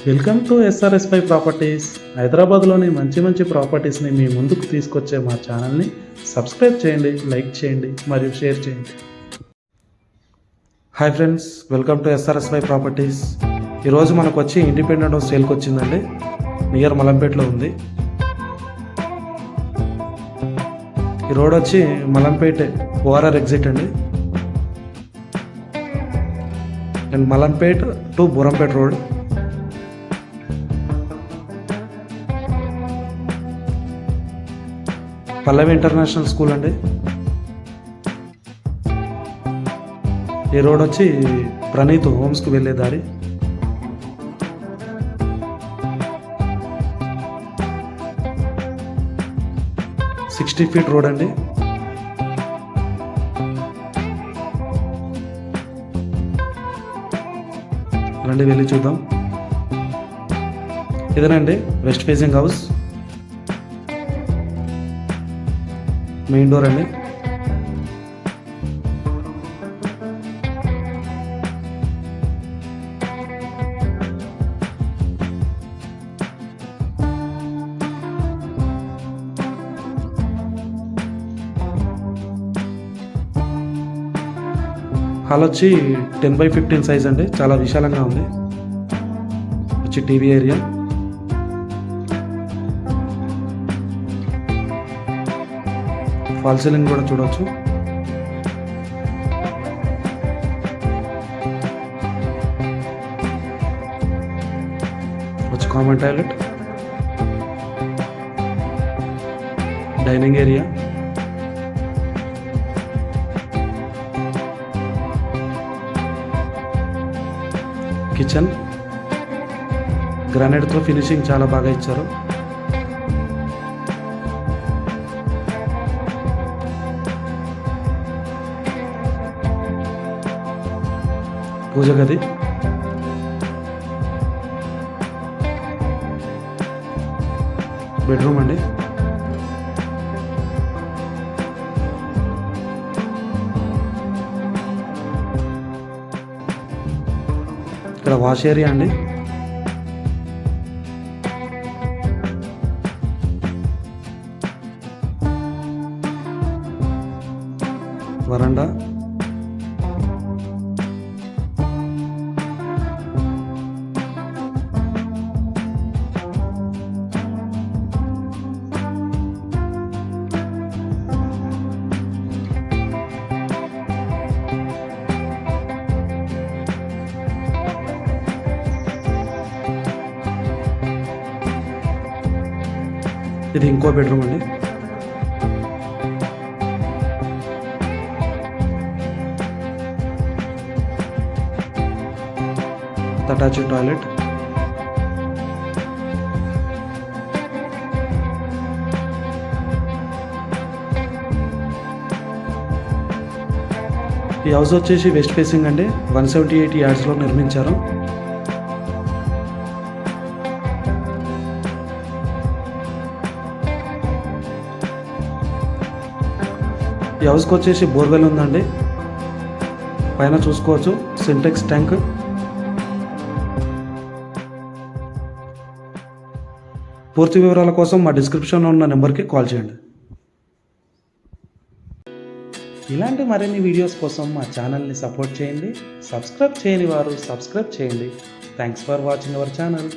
Welcome to SRS5 properties. హైదరాబాద్లోని మంచి ప్రాపర్టీస్ని మీ ముందుకు తీసుకొచ్చే మా ఛానల్ని సబ్స్క్రైబ్ చేయండి, లైక్ చేయండి మరియు షేర్ చేయండి. Hi friends, welcome to SRS5 properties. ఈరోజు మనకు వచ్చి ఇండిపెండెంట్ హౌస్ సేల్కి వచ్చిందండి. నియర్ మలంపేటలో ఉంది. ఈ రోడ్ వచ్చి మలంపేట ORR ఎగ్జిట్ అండి. And Mallampet to Bowrampet road. Pallavi international school అండి. ఈ రోడ్ వచ్చి ప్రణీత్ హోమ్స్కి వెళ్ళే దారి. సిక్స్టీ ఫీట్ రోడ్ అండి. రండి వెళ్ళి చూద్దాం. ఇదేనండి west facing house. Main door అండి. హాల్ వచ్చి 10x15 సైజ్ అండి. చాలా విశాలంగా ఉంది. వచ్చి టీవీ ఏరియా. ఫాల్ సీలింగ్ కూడా చూడవచ్చు. వచ్చి common toilet, dining area, kitchen. గ్రానైట్తో ఫినిషింగ్ చాలా బాగా ఇచ్చారు. పూజ గది, బెడ్రూమ్ అండి. ఇక్కడ వాష్ ఏరియా అండి. వరండా, ఇది ఇంకో బెడ్రూమ్ అండి. Attached toilet. ఈ హౌస్ వచ్చేసి వెస్ట్ ఫేసింగ్ అండి. 178 యార్డ్స్లో నిర్మించారు. ఈ హౌస్కి వచ్చేసి బోర్వెల్ ఉందండి. పైన చూసుకోవచ్చు సింటెక్స్ ట్యాంక్. పూర్తి వివరాల కోసం మా డిస్క్రిప్షన్లో ఉన్న నెంబర్కి కాల్ చేయండి. ఇలాంటి మరిన్ని వీడియోస్ కోసం మా ఛానల్ని సపోర్ట్ చేయండి. సబ్స్క్రైబ్ చేయని వారు సబ్స్క్రైబ్ చేయండి. Thanks for watching our channel.